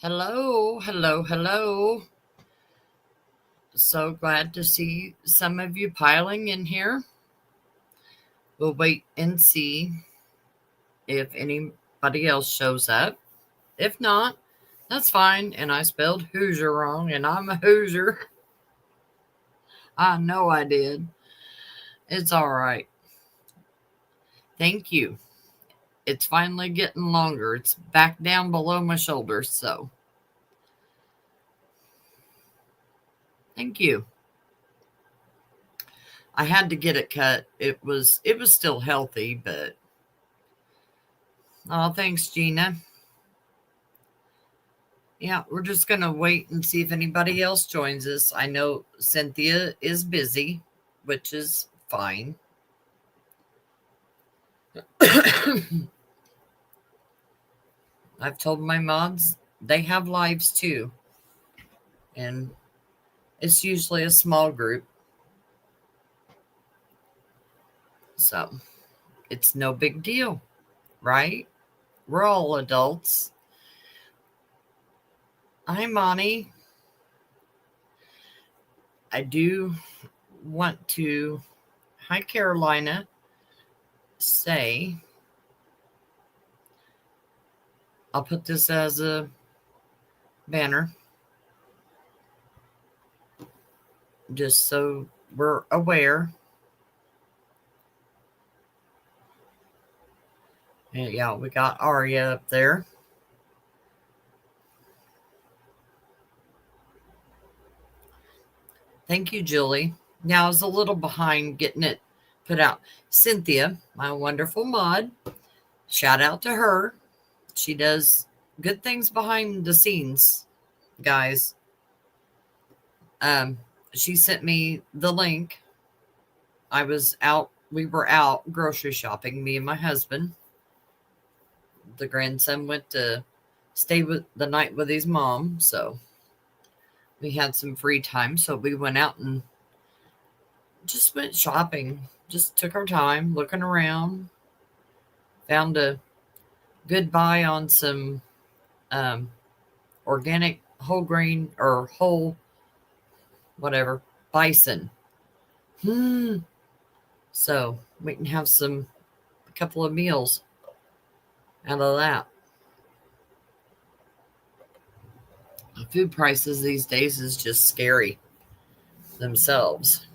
Hello, hello, hello. So glad to see some of you piling in here. We'll wait and see if anybody else shows up. If not, that's fine. And I spelled Hoosier wrong, and I'm a Hoosier. I know I did. It's all right. Thank you. It's finally getting longer. It's back down below my shoulders, so thank you. I had to get it cut. It was still healthy, but oh, thanks, Gina. Yeah, we're just going to wait and see if anybody else joins us. I know Cynthia is busy, which is fine. I've told my mods they have lives too, and it's usually a small group. So it's no big deal, right? We're all adults. Hi, Monty. I do want to, hi, Carolina, say, I'll put this as a banner just so we're aware. And yeah, we got Aria up there. Thank you, Julie. Now I was a little behind getting it put out. Cynthia, my wonderful mod, shout out to her. She does good things behind the scenes, guys. Um, she sent me the link. We were out grocery shopping, me and my husband. The grandson went to stay with the night with his mom, so we had some free time. So we went out and just went shopping. Just took our time looking around. Found a good buy on some um, organic whole grain or whole whatever bison. So we can have a couple of meals out of that. The food prices these days is just scary themselves.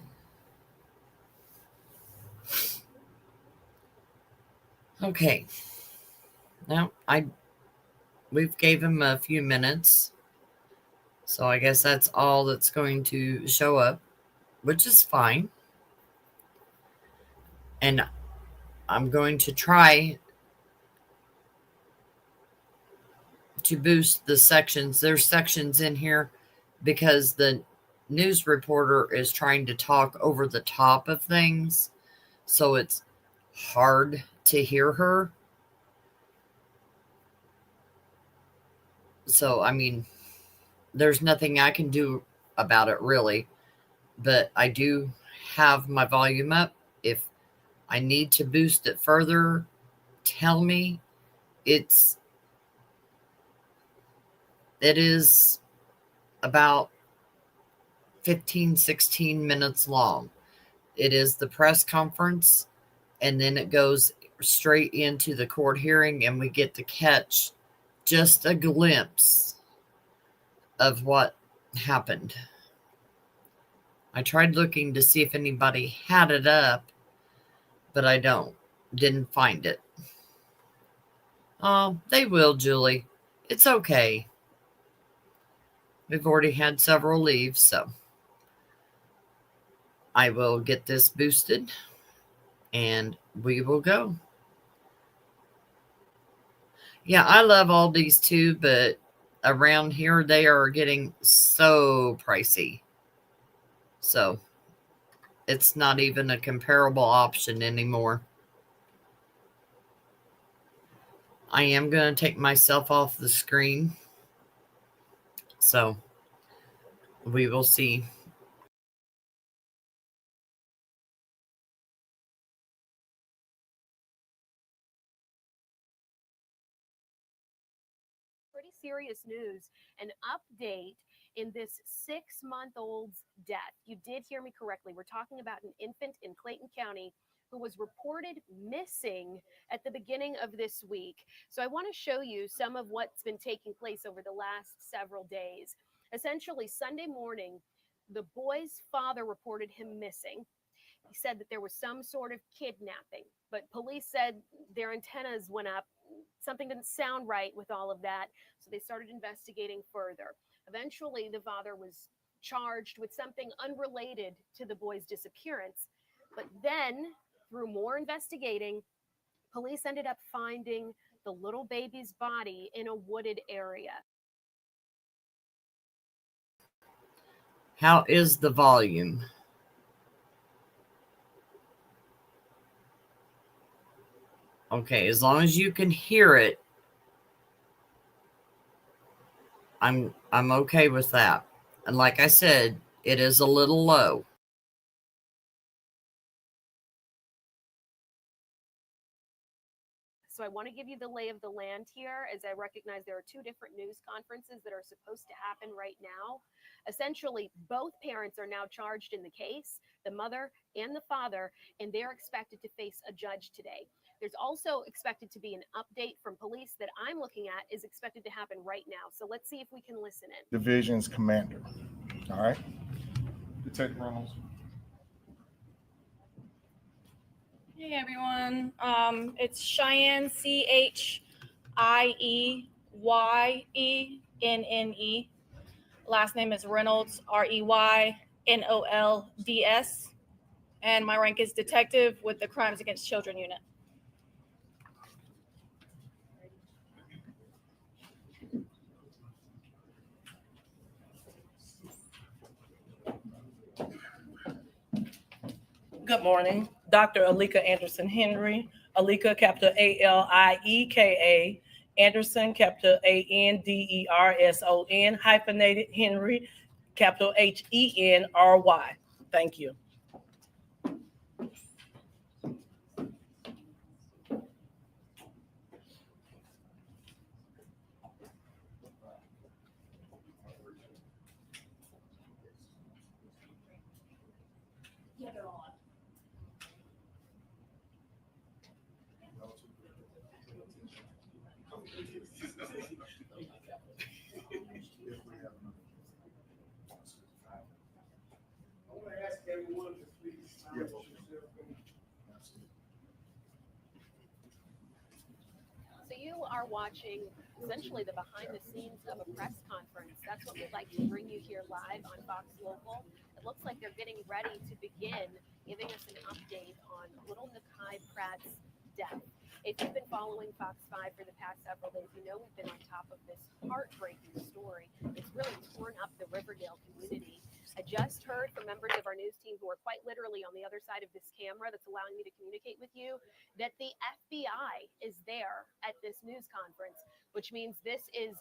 Okay. Now we've gave him a few minutes. So I guess that's all that's going to show up, which is fine. And I'm going to try to boost the sections. There's sections in here because the news reporter is trying to talk over the top of things. So it's hard to hear her. So, I mean, there's nothing I can do about it really. But I do have my volume up. If I need to boost it further, tell me. It is about 15, 16 minutes long. It is the press conference, and then it goes straight into the court hearing, and we get to catch just a glimpse of what happened. I tried looking to see if anybody had it up, but I didn't find it. Oh, they will, Julie. It's okay. We've already had several leave, so I will get this boosted and we will go. Yeah, I love Aldi's too, but around here they are getting so pricey. So it's not even a comparable option anymore. I am going to take myself off the screen. So we will see. serious news, an update in this 6-month-old's death. You did hear me correctly. We're talking about an infant in Clayton County who was reported missing at the beginning of this week. So I want to show you some of what's been taking place over the last several days. Essentially, Sunday morning, the boy's father reported him missing. He said that there was some sort of kidnapping, but police said their antennas went up. Something didn't sound right with all of that, so they started investigating further. Eventually, the father was charged with something unrelated to the boy's disappearance. But then, through more investigating, police ended up finding the little baby's body in a wooded area. How is the volume? Okay, as long as you can hear it, I'm okay with that. And like I said, it is a little low. So I want to give you the lay of the land here, as I recognize there are two different news conferences that are supposed to happen right now. Essentially, both parents are now charged in the case, the mother and the father, and they're expected to face a judge today. There's also expected to be an update from police that I'm looking at is expected to happen right now. So let's see if we can listen in. Division's commander. All right. Detective Reynolds. Hey everyone, it's Cheyenne, Chieyeynene. Last name is Reynolds, Reynolds, and my rank is detective with the Crimes Against Children unit. Good morning, Dr. Alika Anderson Henry. Alika, capital Alieka, Anderson, capital Anderson, hyphenated Henry, capital Henry. Thank you. So you are watching essentially the behind the scenes of a press conference. That's what we'd like to bring you here live on Fox Local. It looks like they're getting ready to begin giving us an update on little Nanakai Pratt's death. If you've been following Fox 5 for the past several days, you know we've been on top of this heartbreaking story. It's really torn up the Riverdale community. I just heard from members of our news team who are quite literally on the other side of this camera that's allowing me to communicate with you that the FBI is there at this news conference, which means this is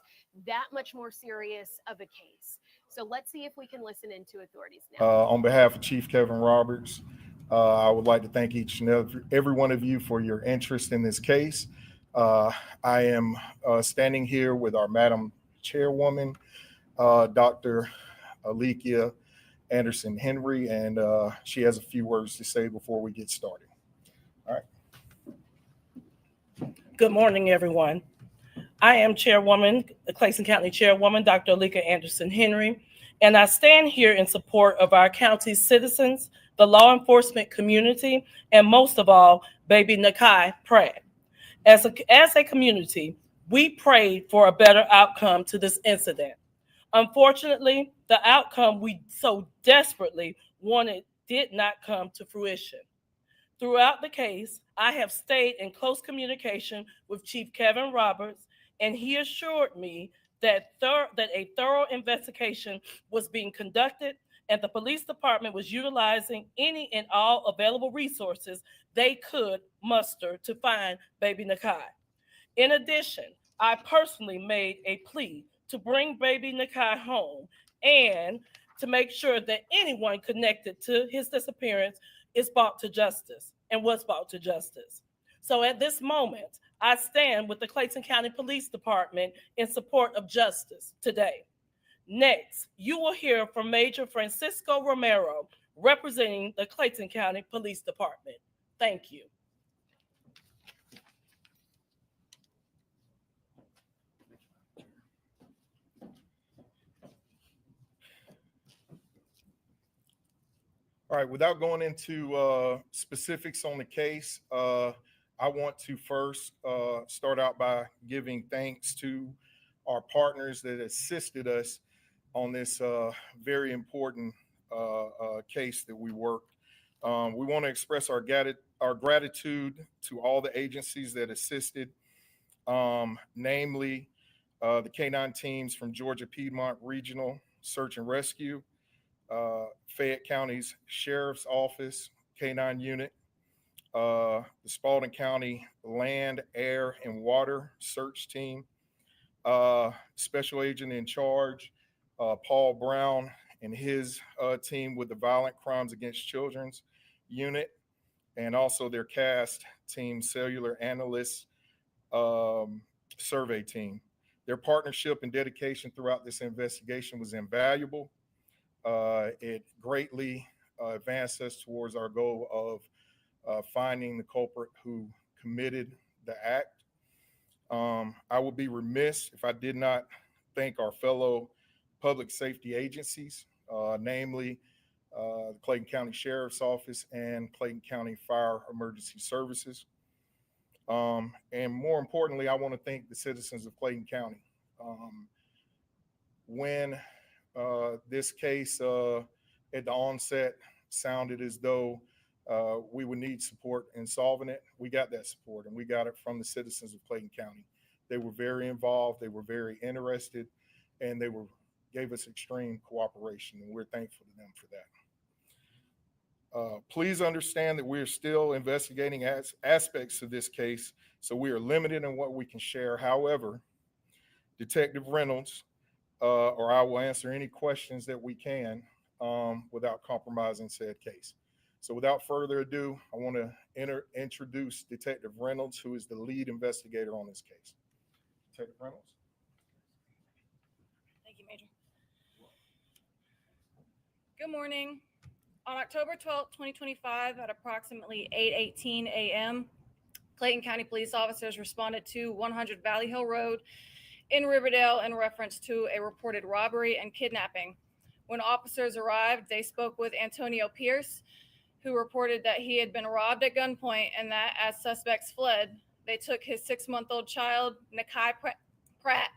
that much more serious of a case. So let's see if we can listen into authorities now. On behalf of Chief Kevin Roberts, I would like to thank each and every one of you for your interest in this case. I am standing here with our Madam Chairwoman, Dr. Alika Anderson Henry, and she has a few words to say before we get started. All right. Good morning, everyone. I am Chairwoman, the Clayton County Chairwoman, Dr. Alika Anderson Henry, and I stand here in support of our county's citizens, the law enforcement community, and most of all, baby Nanakai Pratt. As a community, we prayed for a better outcome to this incident. Unfortunately, the outcome we so desperately wanted did not come to fruition. Throughout the case, I have stayed in close communication with Chief Kevin Roberts, and he assured me that a thorough investigation was being conducted and the police department was utilizing any and all available resources they could muster to find baby Nanakai. In addition, I personally made a plea to bring baby Nanakai home and to make sure that anyone connected to his disappearance is brought to justice and was brought to justice. So at this moment, I stand with the Clayton County Police Department in support of justice today. Next, you will hear from Major Francisco Romero, representing the Clayton County Police Department. Thank you. All right, without going into specifics on the case, I want to first start out by giving thanks to our partners that assisted us on this very important case that we worked. We want to express our gratitude to all the agencies that assisted, namely the K-9 teams from Georgia Piedmont Regional Search and Rescue, Fayette County's Sheriff's Office, K-9 unit, the Spalding County Land, Air, and Water Search Team, Special Agent in Charge, Paul Brown and his team with the Violent Crimes Against Children's unit, and also their CAST team, Cellular Analysts Survey Team. Their partnership and dedication throughout this investigation was invaluable. It greatly advanced us towards our goal of finding the culprit who committed the act. I would be remiss if I did not thank our fellow public safety agencies, namely the Clayton County Sheriff's Office and Clayton County Fire Emergency Services. And more importantly, I want to thank the citizens of Clayton County. When this case at the onset sounded as though we would need support in solving it, we got that support, and we got it from the citizens of Clayton County. They were very involved, they were very interested, and they gave us extreme cooperation, and we're thankful to them for that. Please understand that we are still investigating aspects of this case, so we are limited in what we can share. However, Detective Reynolds, or I will answer any questions that we can without compromising said case. So without further ado, I want to introduce Detective Reynolds, who is the lead investigator on this case. Detective Reynolds. Thank you, Major. Good morning. On October 12th, 2025, at approximately 8:18 a.m., Clayton County police officers responded to 100 Valley Hill Road in Riverdale in reference to a reported robbery and kidnapping. When officers arrived, they spoke with Antonio Pierce, who reported that he had been robbed at gunpoint and that as suspects fled, they took his 6-month-old child, Nanakai Pratt,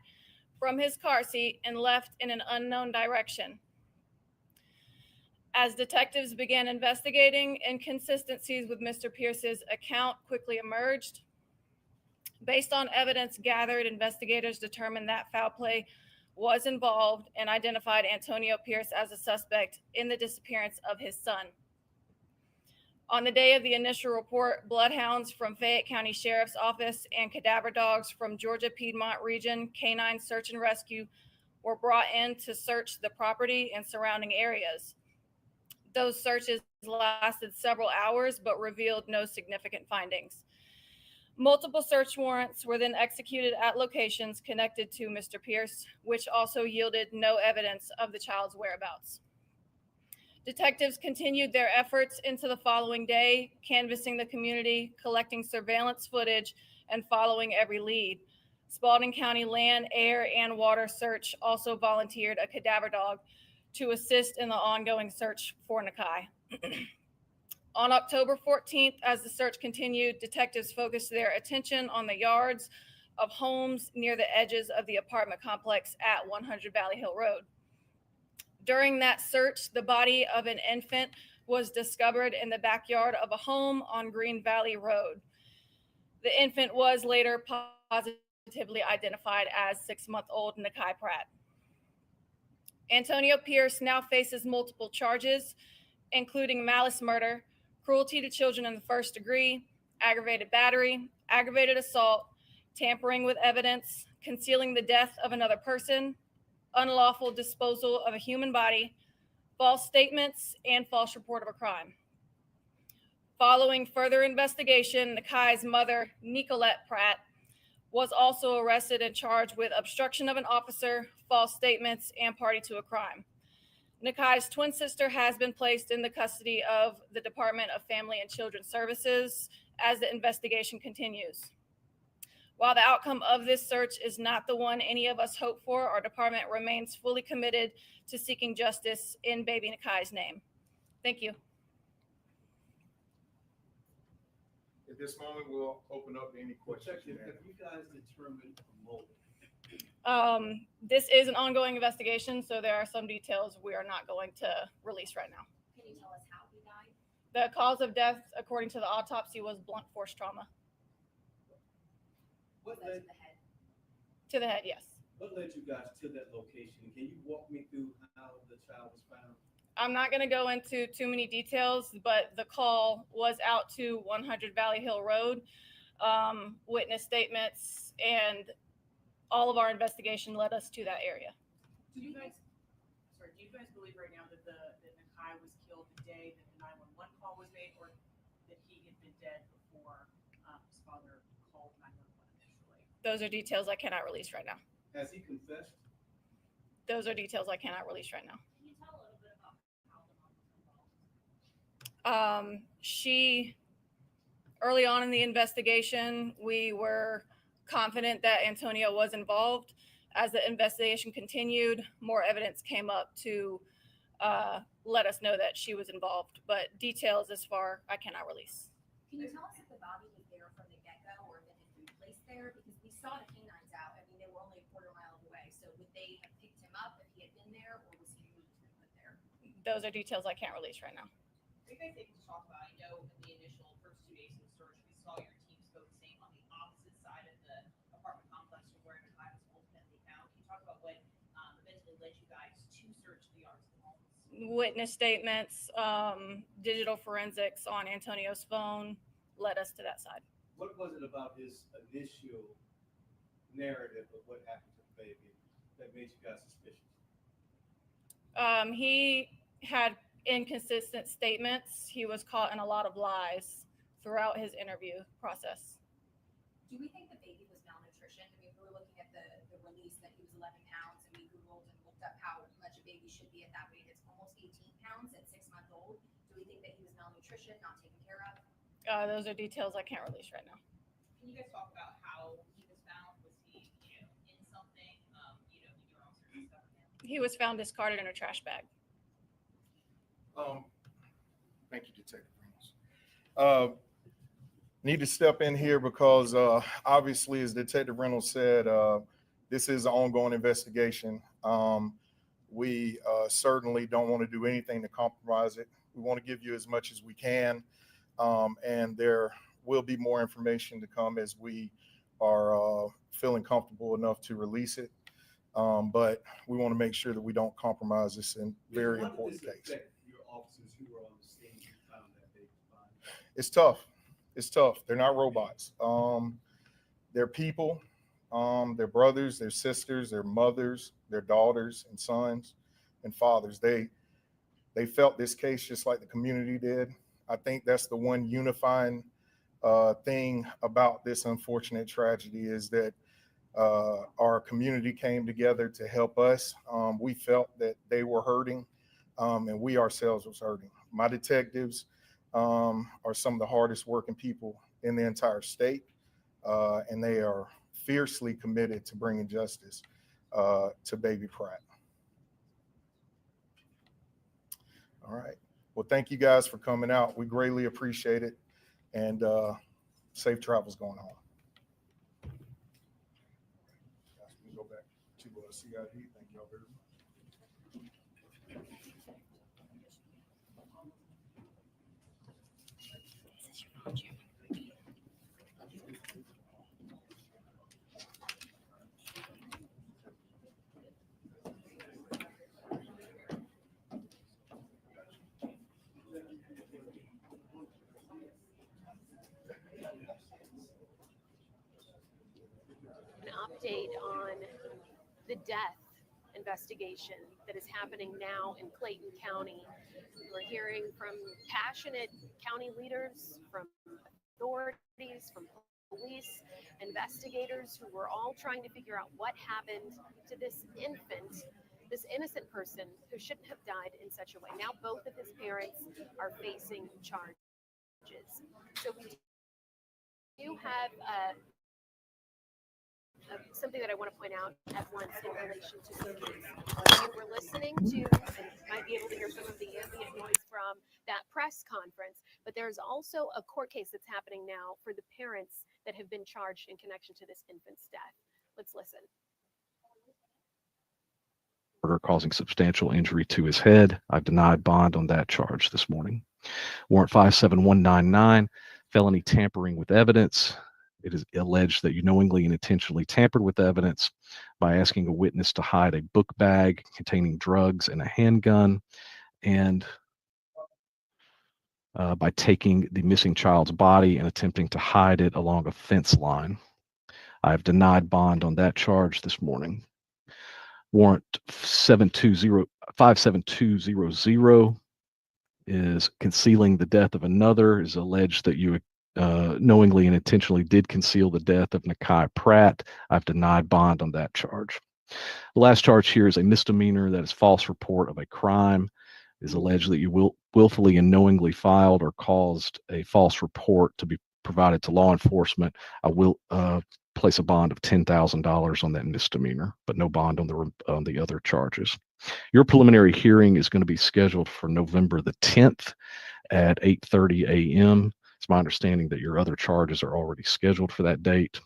from his car seat and left in an unknown direction. As detectives began investigating, inconsistencies with Mr. Pierce's account quickly emerged. Based on evidence gathered, investigators determined that foul play was involved and identified Antonio Pierce as a suspect in the disappearance of his son. On the day of the initial report, bloodhounds from Fayette County Sheriff's Office and cadaver dogs from Georgia Piedmont Region K-9 Search and Rescue were brought in to search the property and surrounding areas. Those searches lasted several hours but revealed no significant findings. Multiple search warrants were then executed at locations connected to Mr. Pierce, which also yielded no evidence of the child's whereabouts. Detectives continued their efforts into the following day, canvassing the community, collecting surveillance footage, and following every lead. Spalding County Land, Air, and Water Search also volunteered a cadaver dog to assist in the ongoing search for Nanakai. On October 14th, as the search continued, detectives focused their attention on the yards of homes near the edges of the apartment complex at 100 Valley Hill Road. During that search, the body of an infant was discovered in the backyard of a home on Green Valley Road. The infant was later positively identified as 6-month-old Nanakai Pratt. Antonio Pierce now faces multiple charges, including malice murder, cruelty to children in the first degree, aggravated battery, aggravated assault, tampering with evidence, concealing the death of another person, unlawful disposal of a human body, false statements, and false report of a crime. Following further investigation, Nakai's mother, Nicolette Pratt, was also arrested and charged with obstruction of an officer, false statements, and party to a crime. Nakai's twin sister has been placed in the custody of the Department of Family and Children Services as the investigation continues. While the outcome of this search is not the one any of us hope for, our department remains fully committed to seeking justice in baby Nakai's name. Thank you. At this moment, we'll open up to any questions. Have you guys determined a motive? This is an ongoing investigation, so there are some details we are not going to release right now. Can you tell us how he died? The cause of death, according to the autopsy, was blunt force trauma. What To led, the head. To the head, yes. what led you guys to that location? Can you walk me through how the child was found? I'm not going to go into too many details, but the call was out to 100 Valley Hill Road. Witness statements and all of our investigation led us to that area. Do you guys believe right now that Nanakai was killed the day that the 911 call was made, or that he had been dead before his father called 911 initially? Those are details I cannot release right now. Has he confessed? Those are details I cannot release right now. Can you tell a little bit about how the mom was involved? Early on in the investigation, we were confident that Antonia was involved. As the investigation continued, more evidence came up to let us know that she was involved, but details as far I cannot release. Can you tell us if the body was there from the get-go or if it had been placed there? Because we saw the canines out. I mean, they were only a quarter mile away. So would they have picked him up if he had been there, or was he moved and put there? Those are details I can't release right now. Are you guys able to talk about, I know in the initial first 2 days of the search, we saw your teams go the same on the opposite side of the apartment complex from where Nakai was ultimately found. Can you talk about what eventually led you guys to search the yards of the homes? Witness statements, digital forensics on Antonio's phone led us to that side. What was it about his initial narrative of what happened to the baby that made you guys suspicious? He had inconsistent statements. He was caught in a lot of lies throughout his interview process. Do we think the baby was malnutrition? I mean, we were looking at the release that he was 11 pounds, and we Googled and looked up how much a baby should be at that weight. It's almost 18 pounds at 6 months old. Do we think that he was malnutrition, not taken care of? Those are details I can't release right now. Can you guys talk about how he was found? Was he, in something, in your own search stuff? He was found discarded in a trash bag. Thank you, Detective Reynolds. Need to step in here because obviously, as Detective Reynolds said, this is an ongoing investigation. We certainly don't want to do anything to compromise it. We want to give you as much as we can, and there will be more information to come as we are feeling comfortable enough to release it. But we want to make sure that we don't compromise this very important case. Your officers who were on the scene who found that baby body? It's tough. It's tough. They're not robots. They're people. They're brothers, their sisters, their mothers, their daughters and sons and fathers. They felt this case just like the community did. I think that's the one unifying thing about this unfortunate tragedy is that our community came together to help us. We felt that they were hurting, and we ourselves was hurting. My detectives are some of the hardest working people in the entire state, and they are fiercely committed to bringing justice to baby Pratt. All right. Well, thank you guys for coming out. We greatly appreciate it, and safe travels going home. We go back to CID. Thank y'all very much. An update on the death investigation that is happening now in Clayton County. We're hearing from passionate county leaders, from authorities, from police investigators who were all trying to figure out what happened to this infant, this innocent person who shouldn't have died in such a way. Now both of his parents are facing charges. So we do have something that I want to point out at once in relation to the case. You were listening to, and might be able to hear some of the ambient noise from that press conference, but there's also a court case that's happening now for the parents that have been charged in connection to this infant's death. Let's listen. Murder causing substantial injury to his head. I've denied bond on that charge this morning. Warrant 57199, felony tampering with evidence. It is alleged that you knowingly and intentionally tampered with evidence by asking a witness to hide a book bag containing drugs and a handgun, and by taking the missing child's body and attempting to hide it along a fence line. I have denied bond on that charge this morning. Warrant 57200 is concealing the death of another. Is alleged that you knowingly and intentionally did conceal the death of Nanakai Pratt. I've denied bond on that charge. The last charge here is a misdemeanor, that is false report of a crime. It is alleged that you willfully and knowingly filed or caused a false report to be provided to law enforcement. I will place a bond of $10,000 on that misdemeanor, but no bond on the other charges. Your preliminary hearing is going to be scheduled for November the 10th at 8:30 a.m. It's my understanding that your other charges are already scheduled for that date,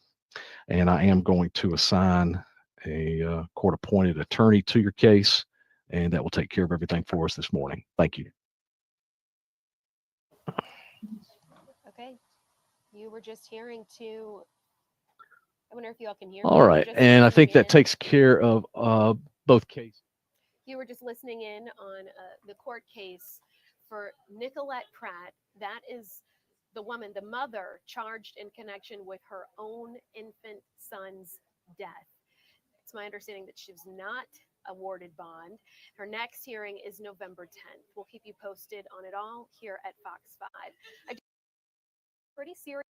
and I am going to assign a court-appointed attorney to your case, and that will take care of everything for us this morning. Thank you. Okay. You were just hearing to, I wonder if you all can hear me. All right, and I think that takes care of both cases. You were just listening in on the court case for Nanakai Pratt. That is the woman, the mother, charged in connection with her own infant son's death. It's my understanding that she was not awarded bond. Her next hearing is November 10th. We'll keep you posted on it all here at Fox 5. Pretty serious.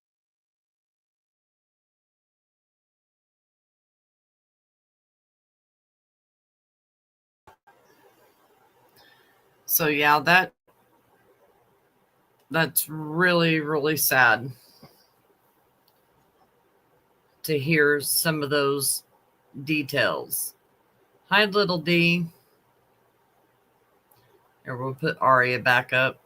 So yeah, that's really, really sad to hear some of those details. Hi, little D. Here, we'll put Aria back up.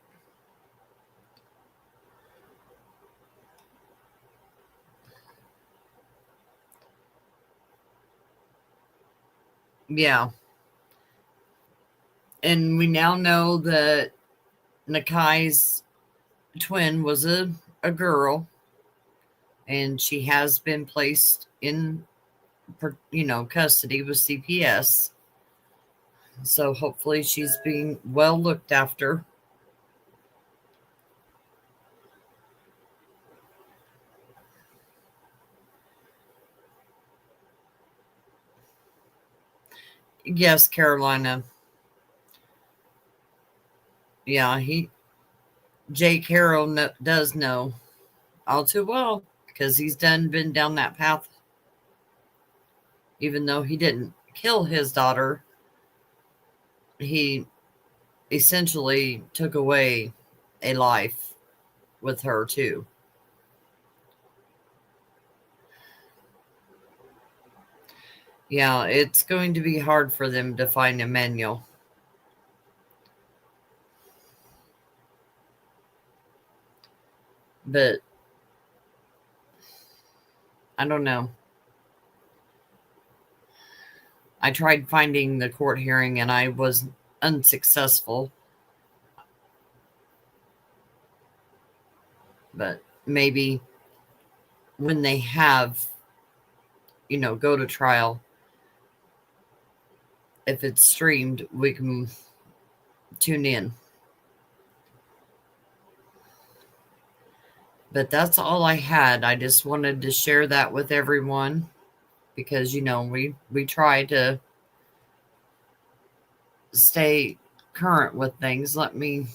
Yeah. And we now know that Nakai's twin was a girl, and she has been placed in, custody with CPS. So hopefully she's being well looked after. Yes, Carolina. Yeah, Jake Harrell does know all too well, because he's been down that path. Even though he didn't kill his daughter, he essentially took away a life with her too. Yeah, it's going to be hard for them to find Emmanuel. But I don't know. I tried finding the court hearing and I was unsuccessful. But maybe when they have, go to trial, if it's streamed, we can tune in. But that's all I had. I just wanted to share that with everyone because, we try to stay current with things. Let me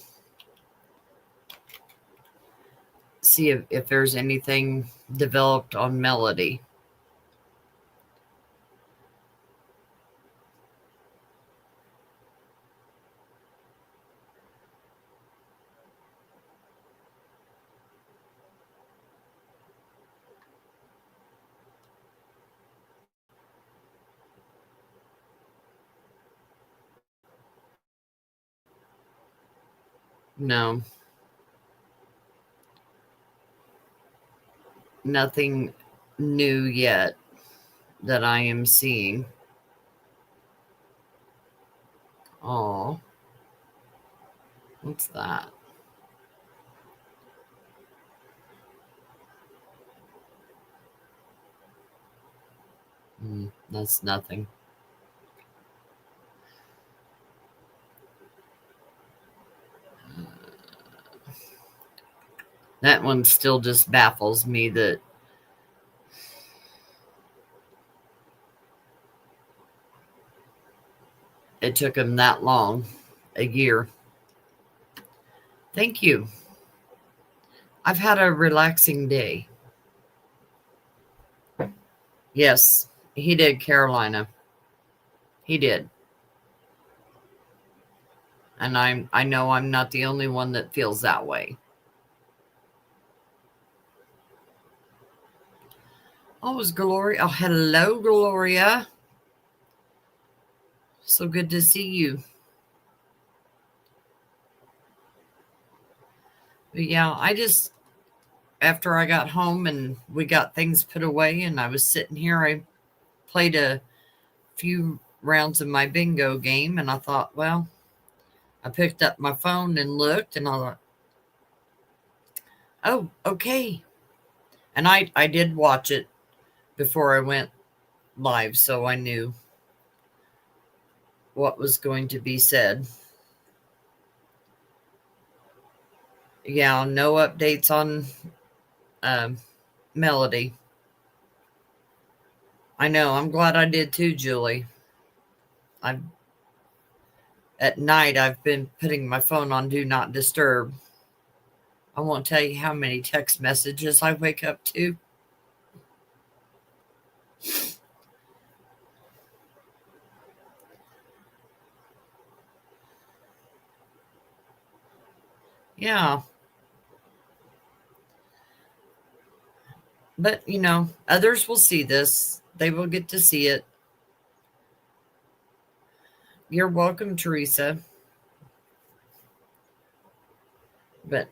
see if there's anything developed on Melody. No. Nothing new yet that I am seeing. Oh, what's that? That's nothing. That one still just baffles me that it took him that long, a year. Thank you. I've had a relaxing day. Yes, he did, Carolina. He did. And I know I'm not the only one that feels that way. Oh, it's Gloria. Oh, hello, Gloria. So good to see you. But yeah, after I got home and we got things put away and I was sitting here, I played a few rounds of my bingo game and I thought, well, I picked up my phone and looked and I thought, oh, okay. And I did watch it before I went live, so I knew what was going to be said. Yeah, no updates on Melody. I know. I'm glad I did too, Julie. At night, I've been putting my phone on Do Not Disturb. I won't tell you how many text messages I wake up to. Yeah. But, others will see this. They will get to see it. You're welcome, Teresa. But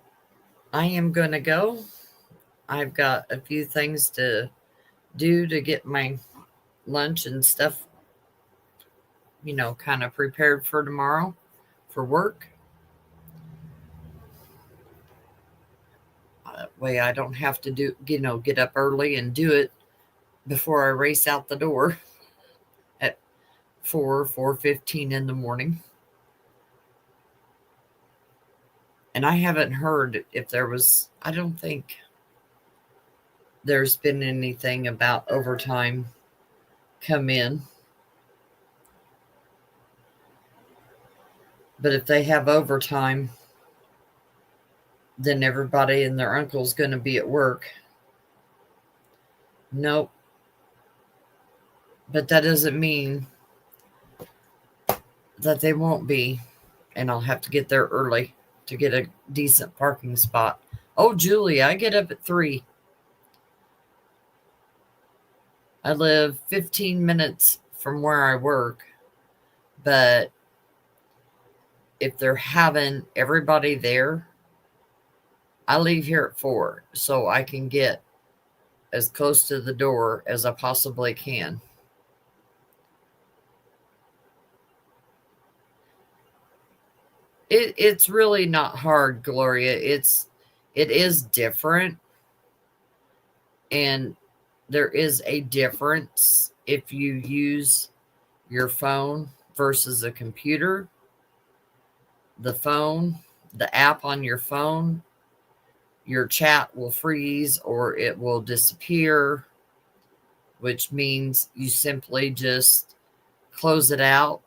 I am going to go. I've got a few things to do to get my lunch and stuff, kind of prepared for tomorrow for work. That way I don't have to get up early and do it before I race out the door at 4:15 in the morning. And I haven't heard if I don't think there's been anything about overtime come in. But if they have overtime, then everybody and their uncle's going to be at work. Nope. But that doesn't mean that they won't be. And I'll have to get there early to get a decent parking spot. Oh, Julie, I get up at 3. I live 15 minutes from where I work. But if they're having everybody there, I leave here at 4 so I can get as close to the door as I possibly can. It's really not hard, Gloria. It is different. And there is a difference if you use your phone versus a computer. The phone, the app on your phone, your chat will freeze or it will disappear, which means you simply just close it out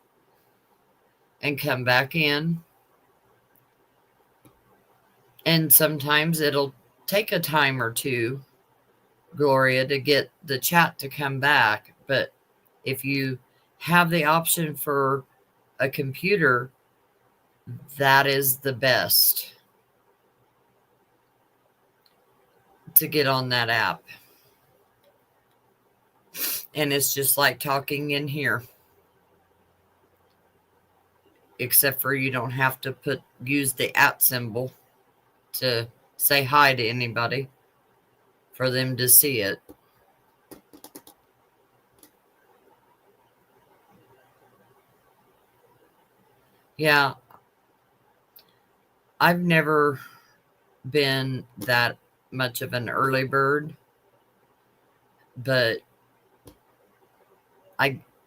and come back in. And sometimes it'll take a time or two, Gloria, to get the chat to come back. But if you have the option for a computer, that is the best to get on that app. And it's just like talking in here, except for you don't have to use the @ symbol to say hi to anybody for them to see it. Yeah, I've never been that much of an early bird, but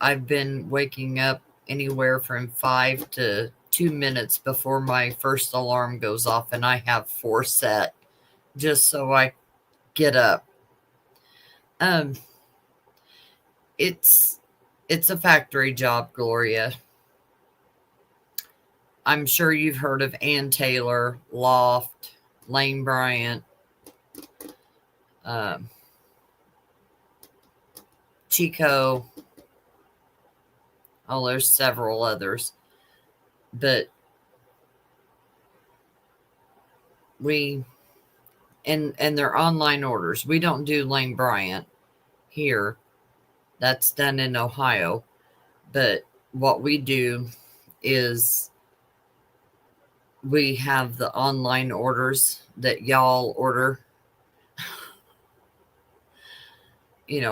I've been waking up anywhere from 5 to 2 minutes before my first alarm goes off, and I have 4 set just so I get up. It's a factory job, Gloria. I'm sure you've heard of Ann Taylor, Loft, Lane Bryant, Chico. Oh, there's several others. But and they're online orders. We don't do Lane Bryant here. That's done in Ohio. But what we do is we have the online orders that y'all order,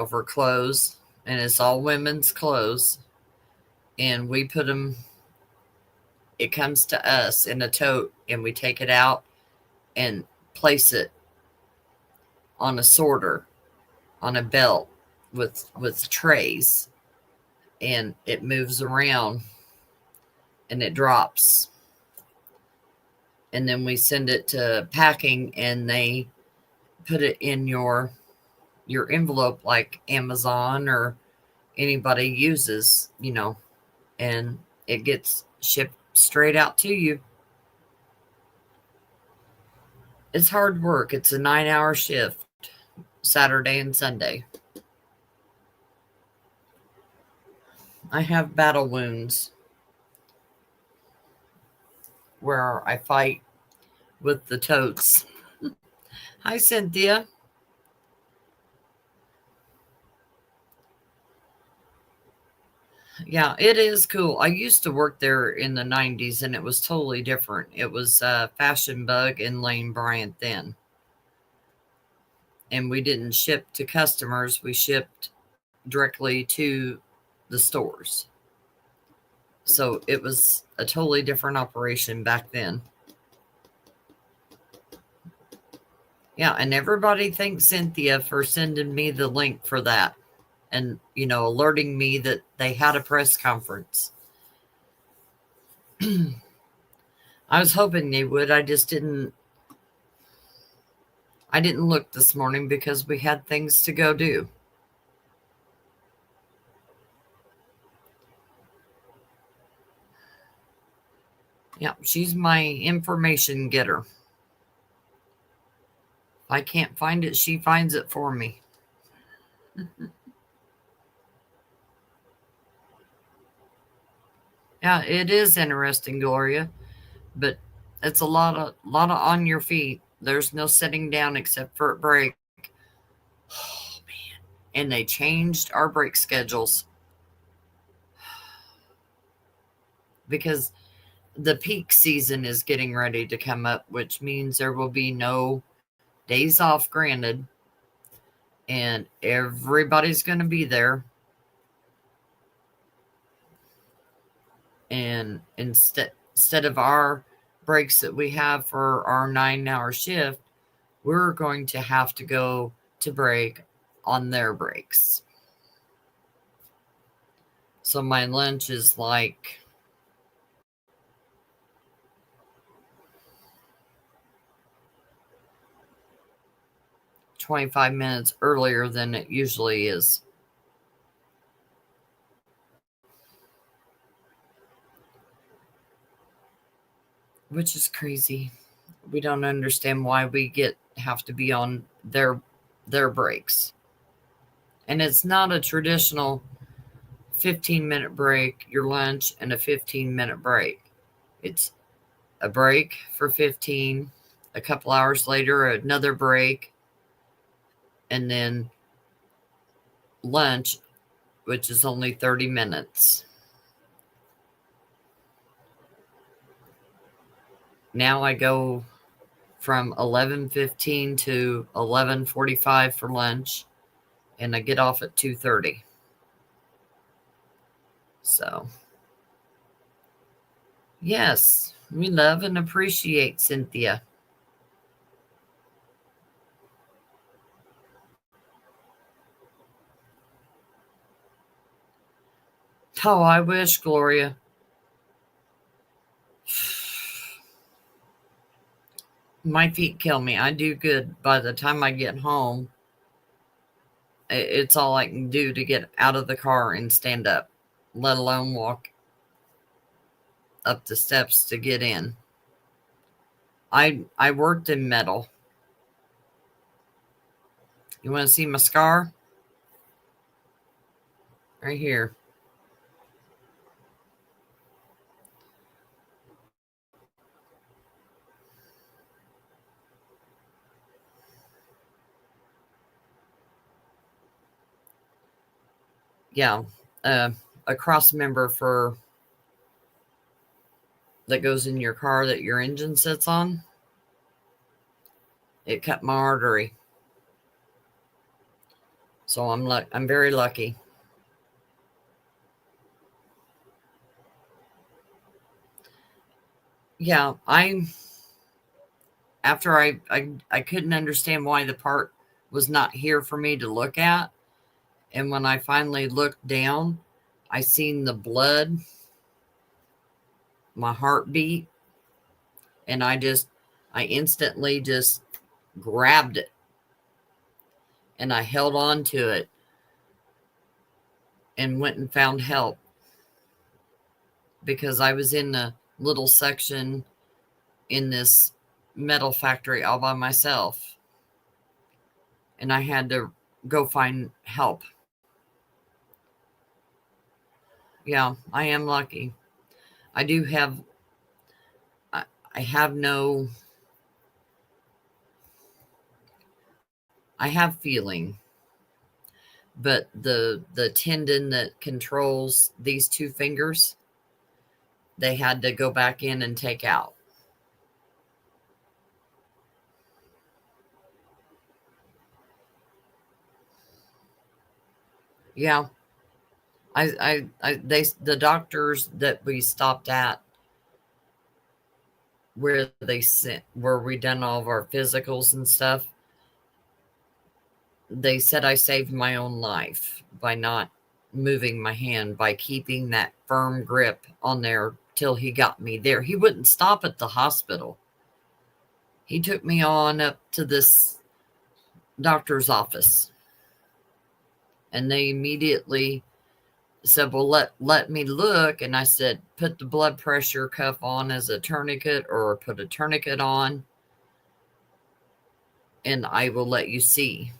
for clothes. And it's all women's clothes. And we put them, it comes to us in a tote, and we take it out and place it on a sorter, on a belt with trays, and it moves around and it drops. And then we send it to packing, and they put it in your envelope like Amazon or anybody uses, and it gets shipped straight out to you. It's hard work. It's a 9-hour shift, Saturday and Sunday. I have battle wounds where I fight with the totes. Hi, Cynthia. Yeah, it is cool. I used to work there in the 90s, and it was totally different. It was Fashion Bug and Lane Bryant then. And we didn't ship to customers. We shipped directly to the stores. So it was a totally different operation back then. Yeah, and everybody thanks Cynthia for sending me the link for that. And, alerting me that they had a press conference. I was hoping they would. I just didn't look this morning because we had things to go do. Yeah, she's my information getter. If I can't find it, she finds it for me. Yeah, it is interesting, Gloria, but it's a lot of on your feet. There's no sitting down except for a break. Oh man! And they changed our break schedules because the peak season is getting ready to come up, which means there will be no days off granted, and everybody's going to be there. And instead of our breaks that we have for our 9-hour shift, we're going to have to go to break on their breaks. So my lunch is like 25 minutes earlier than it usually is. Which is crazy. We don't understand why we get have to be on their breaks. And it's not a traditional 15-minute break, your lunch, and a 15-minute break. It's a break for 15, a couple hours later, another break, and then lunch, which is only 30 minutes. Now I go from 11:15 to 11:45 for lunch, and I get off at 2:30. So, yes, we love and appreciate Cynthia. Oh, I wish, Gloria. My feet kill me. I do good by the time I get home. It's all I can do to get out of the car and stand up, let alone walk up the steps to get in. I worked in metal. You want to see my scar? Right here. Yeah, a cross member for that goes in your car that your engine sits on. It cut my artery. So I'm very lucky. Yeah, after I couldn't understand why the part was not here for me to look at. And when I finally looked down, I seen the blood, my heartbeat, and I instantly just grabbed it and I held on to it and went and found help because I was in a little section in this metal factory all by myself and I had to go find help. Yeah, I am lucky. I do have, I have feeling, but the tendon that controls these two fingers, they had to go back in and take out. Yeah. The doctors that we stopped at where we done all of our physicals and stuff, they said I saved my own life by not moving my hand, by keeping that firm grip on there till he got me there. He wouldn't stop at the hospital. He took me on up to this doctor's office and they immediately said, well, let me look. And I said, put the blood pressure cuff on as a tourniquet or put a tourniquet on and I will let you see.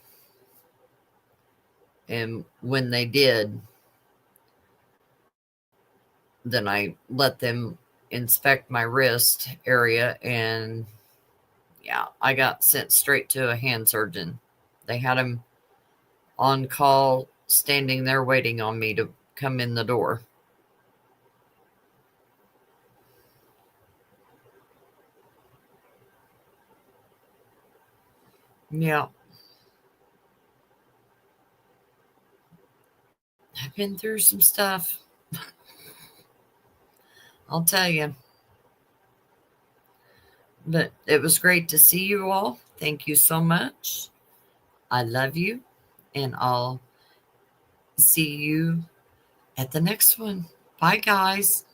And when they did, then I let them inspect my wrist area and yeah, I got sent straight to a hand surgeon. They had him on call, standing there waiting on me to come in the door. Yeah. I've been through some stuff. I'll tell you. But it was great to see you all. Thank you so much. I love you. And I'll see you at the next one. Bye, guys.